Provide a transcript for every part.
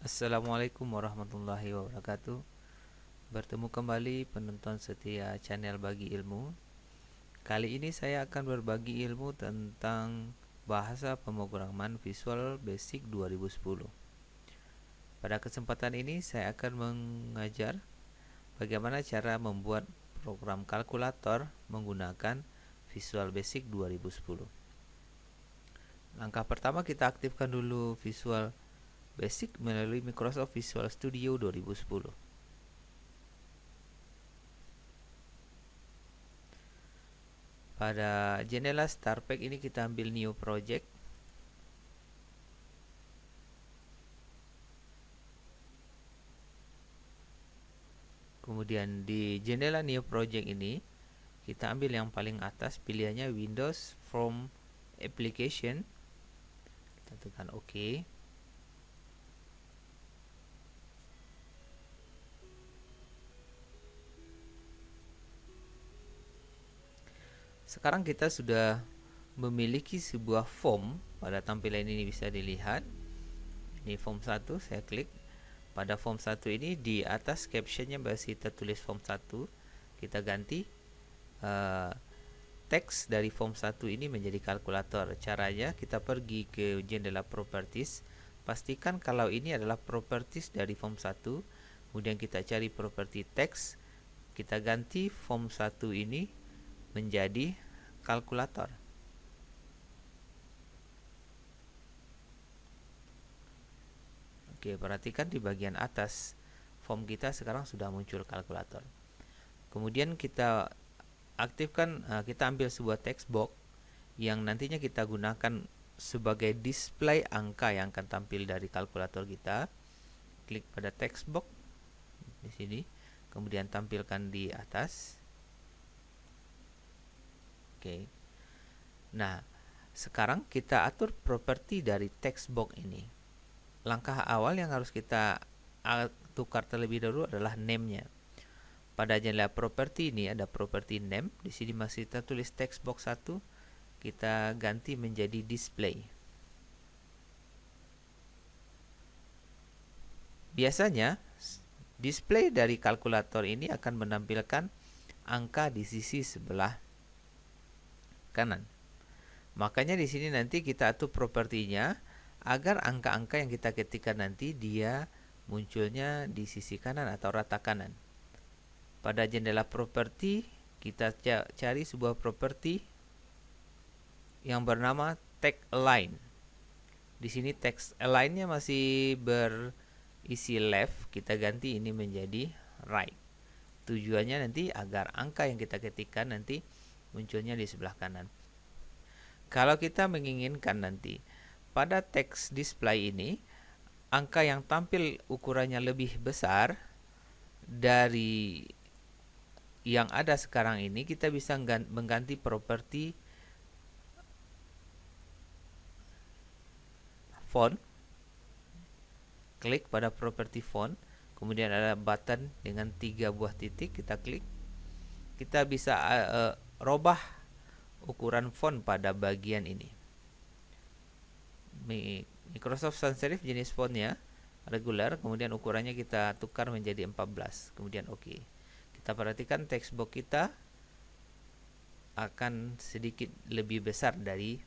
Assalamualaikum warahmatullahi wabarakatuh. Bertemu kembali penonton setia channel Bagi Ilmu. Kali ini saya akan berbagi ilmu tentang bahasa pemrograman Visual Basic 2010. Pada kesempatan ini saya akan mengajar bagaimana cara membuat program kalkulator menggunakan Visual Basic 2010. Langkah pertama, kita aktifkan dulu Visual Basic melalui Microsoft Visual Studio 2010. Pada jendela Start Pack ini kita ambil New Project. Kemudian di jendela New Project ini kita ambil yang paling atas, pilihannya Windows from Application. Kita tekan OK. Sekarang kita sudah memiliki sebuah form. Pada tampilan ini bisa dilihat. Ini form 1, saya klik. Pada form 1 ini di atas captionnya masih tertulis form 1. Kita ganti teks dari form 1 ini menjadi kalkulator. Caranya kita pergi ke jendela Properties. Pastikan kalau ini adalah Properties dari form 1. Kemudian kita cari properti teks. Kita ganti form 1 ini menjadi kalkulator. Oke, perhatikan di bagian atas form kita sekarang sudah muncul kalkulator. Kemudian kita aktifkan, kita ambil sebuah text box yang nantinya kita gunakan sebagai display angka yang akan tampil dari kalkulator kita. Klik pada text box di sini, kemudian tampilkan di atas. Oke. Nah, sekarang kita atur properti dari text box ini. Langkah awal yang harus kita tukar terlebih dahulu adalah name-nya. Pada jendela properti ini ada properti name. Di sini masih tertulis text box 1. Kita ganti menjadi display. Biasanya display dari kalkulator ini akan menampilkan angka di sisi sebelah kanan. Makanya di sini nanti kita atur propertinya agar angka-angka yang kita ketikkan nanti dia munculnya di sisi kanan atau rata kanan. Pada jendela properti kita cari sebuah properti yang bernama text align. Di sini text align-nya masih berisi left, kita ganti ini menjadi right. Tujuannya nanti agar angka yang kita ketikkan nanti munculnya di sebelah kanan. Kalau kita menginginkan nanti pada text display ini angka yang tampil ukurannya lebih besar dari yang ada sekarang ini, kita bisa mengganti properti font. Klik pada properti font, kemudian ada button dengan 3 buah titik, kita klik. Kita bisa robah ukuran font pada bagian ini. Microsoft Sans Serif jenis fontnya regular, kemudian ukurannya kita tukar menjadi 14, kemudian OK. Kita perhatikan text box kita akan sedikit lebih besar dari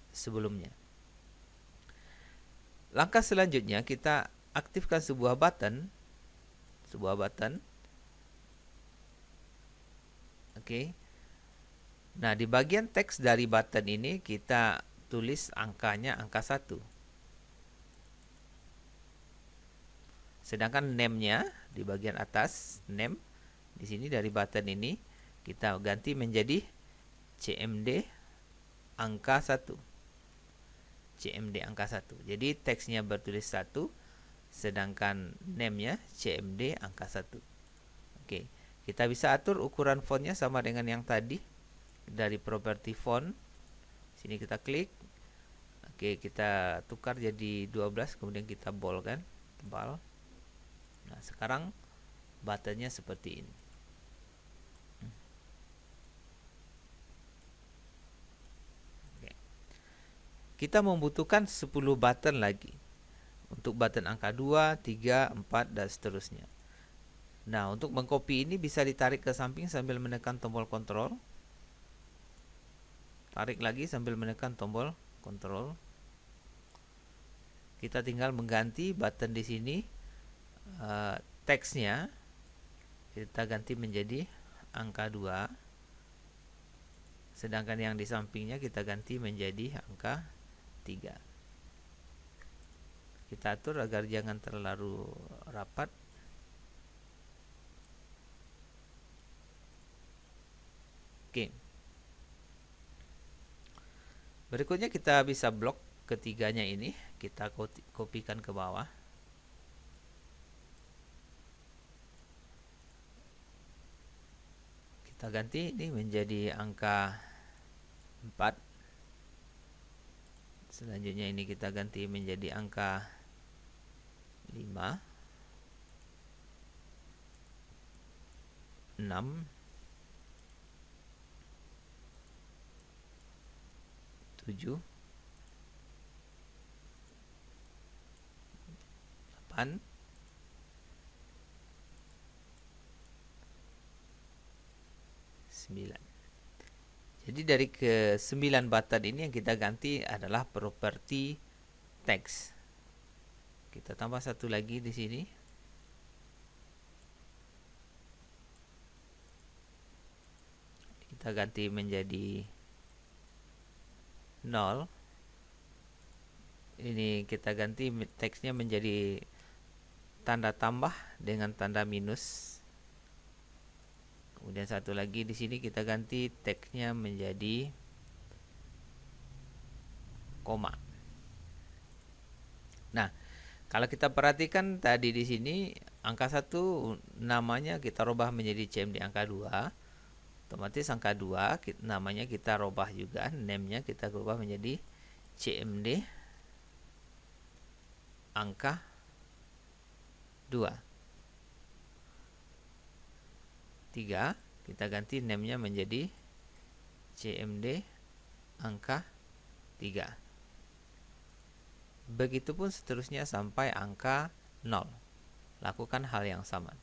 sebelumnya. Langkah selanjutnya kita aktifkan sebuah button. Oke. Nah, di bagian teks dari button ini kita tulis angkanya angka 1. Sedangkan name-nya di bagian atas, name di sini dari button ini kita ganti menjadi CMD angka 1. CMD angka 1. Jadi teksnya bertulis 1, sedangkan name-nya CMD angka 1. Oke, kita bisa atur ukuran fontnya sama dengan yang tadi dari properti font. Sini kita klik. Oke, kita tukar jadi 12, kemudian kita bold kan, tebal. Nah, sekarang buttonnya seperti ini. Kita membutuhkan 10 button lagi. untuk button angka 2, 3, 4 dan seterusnya. Nah, untuk mengcopy ini bisa ditarik ke samping sambil menekan tombol kontrol. Tarik lagi sambil menekan tombol kontrol. Kita tinggal mengganti button di sini, teksnya kita ganti menjadi angka 2. Sedangkan yang di sampingnya kita ganti menjadi angka 3. Kita atur agar jangan terlalu rapat. Oke. Berikutnya kita bisa blok ketiganya ini. Kita kopikan ke bawah. Kita ganti ini menjadi angka 4. Selanjutnya ini kita ganti menjadi angka 5, 6, 7, 8, 9. Jadi dari ke 9 button ini yang kita ganti adalah properti teks. Kita tambah satu lagi di sini. Kita ganti menjadi 0. Ini kita ganti teksnya menjadi tanda tambah dengan tanda minus. Kemudian satu lagi di sini kita ganti teksnya menjadi koma. Nah, kalau kita perhatikan tadi di sini angka 1 namanya kita rubah menjadi CMD angka 2. Otomatis angka 2 namanya kita rubah juga, name-nya kita rubah menjadi CMD angka 2. 3 kita ganti name-nya menjadi CMD angka 3. Begitupun seterusnya sampai angka 0. Lakukan hal yang sama.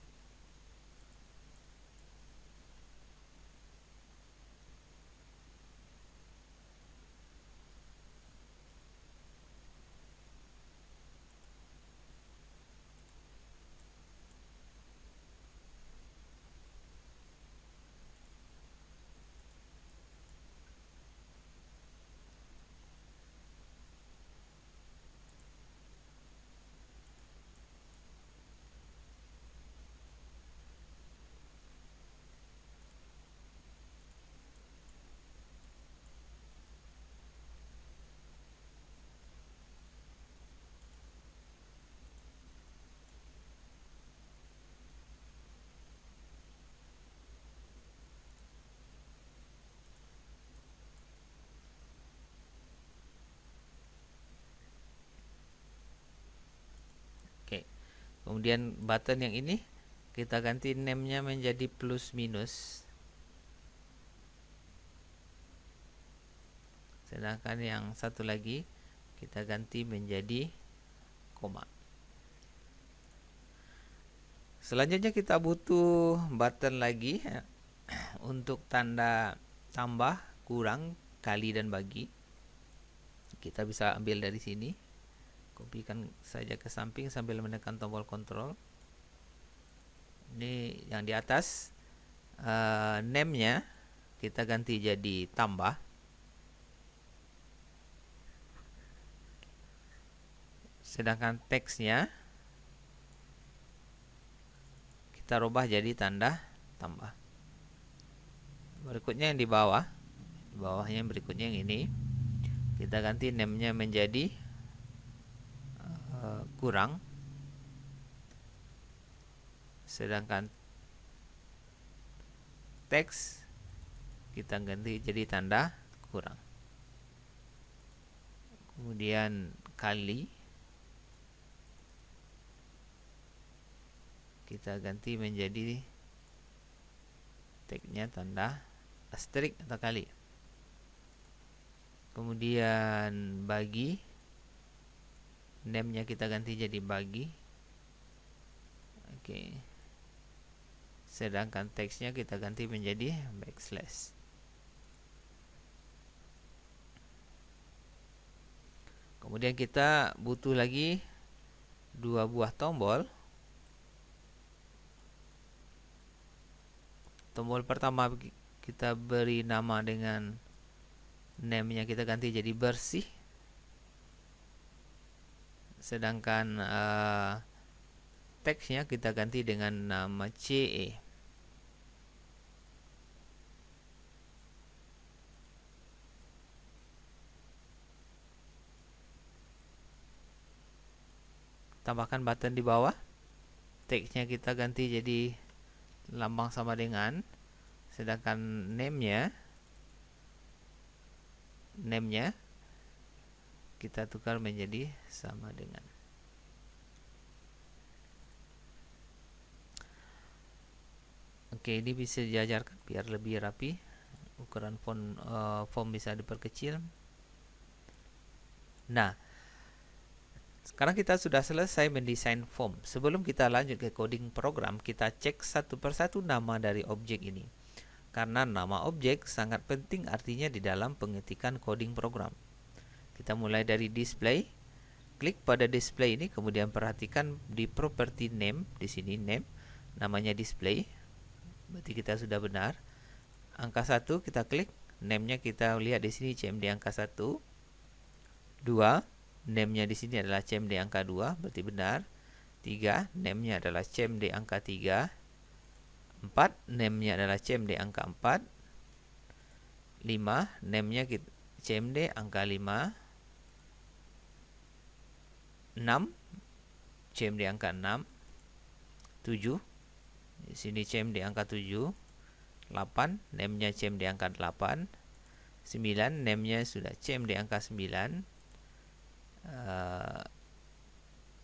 Oke. Kemudian button yang ini kita ganti name-nya menjadi plus minus. Sedangkan yang satu lagi kita ganti menjadi koma. Selanjutnya kita butuh button lagi untuk tanda tambah, kurang, kali dan bagi. Kita bisa ambil dari sini. Kopikan saja ke samping sambil menekan tombol kontrol. Ini yang di atas, name-nya kita ganti jadi tambah. Sedangkan teksnya kita rubah jadi tanda tambah. Berikutnya yang di bawah. Di bawahnya yang berikutnya yang ini. Kita ganti name-nya menjadi kurang. Sedangkan teks kita ganti jadi tanda kurang. Kemudian kali kita ganti menjadi tagnya tanda asterisk atau kali. Kemudian bagi name-nya kita ganti jadi bagi. Oke. Sedangkan teksnya kita ganti menjadi backslash. Kemudian kita butuh lagi 2 buah tombol. Tombol pertama kita beri nama dengan name-nya kita ganti jadi bersih. Sedangkan teksnya kita ganti dengan nama CE. Tambahkan button di bawah. Teksnya kita ganti jadi lambang sama dengan, sedangkan name-nya kita tukar menjadi sama dengan. Oke, ini bisa diajarkan biar lebih rapi. Ukuran font bisa diperkecil. Nah, sekarang kita sudah selesai mendesain form. Sebelum kita lanjut ke coding program, kita cek satu persatu nama dari objek ini. Karena nama objek sangat penting artinya di dalam pengetikan coding program. Kita mulai dari display. Klik pada display ini, kemudian perhatikan di property name, di sini name, namanya display. Berarti kita sudah benar. Angka 1 kita klik, name-nya kita lihat di sini CMD angka 1. 2, name-nya di sini adalah CMD angka 2, berarti benar. 3, name-nya adalah CMD angka 3. 4, name-nya adalah CMD angka 4. 5, name-nya CMD angka 5. 6, CMD angka 6. 7, di sini CMD angka 7. 8, name-nya CMD angka 8. 9, name-nya sudah CMD angka 9.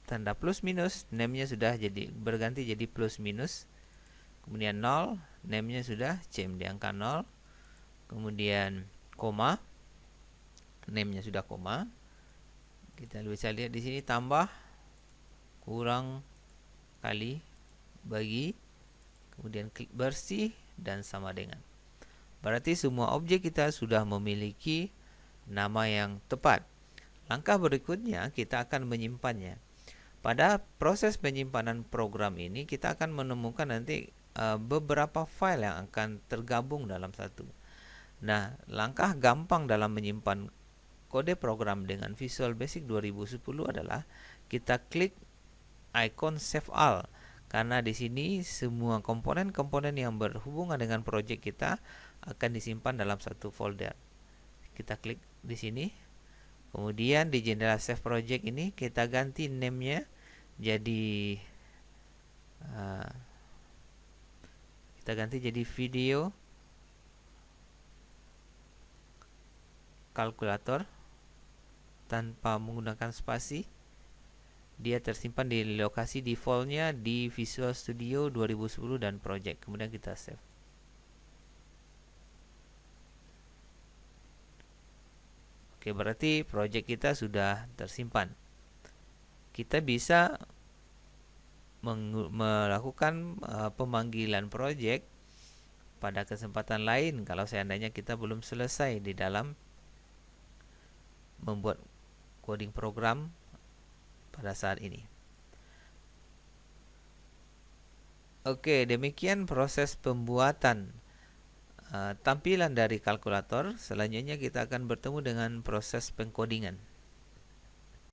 Tanda plus minus, name-nya sudah berganti jadi plus minus. Kemudian 0, name-nya sudah CMD angka 0. Kemudian koma, name-nya sudah koma. Kita bisa lihat di sini tambah, kurang, kali, bagi, kemudian klik bersih dan sama dengan. Berarti semua objek kita sudah memiliki nama yang tepat. Langkah berikutnya kita akan menyimpannya. Pada proses penyimpanan program ini kita akan menemukan nanti beberapa file yang akan tergabung dalam satu. Nah, langkah gampang dalam menyimpan kode program dengan Visual Basic 2010 adalah kita klik icon Save All. Karena di sini semua komponen-komponen yang berhubungan dengan proyek kita akan disimpan dalam satu folder. Kita klik di sini. Kemudian di jendela Save Project ini kita ganti name-nya jadi video kalkulator tanpa menggunakan spasi. Dia tersimpan di lokasi defaultnya di Visual Studio 2010 dan Project. Kemudian kita save. Oke, berarti project kita sudah tersimpan. Kita bisa melakukan pemanggilan project pada kesempatan lain kalau seandainya kita belum selesai di dalam membuat coding program pada saat ini. Oke, demikian proses pembuatan tampilan dari kalkulator. Selanjutnya kita akan bertemu dengan proses pengkodingan.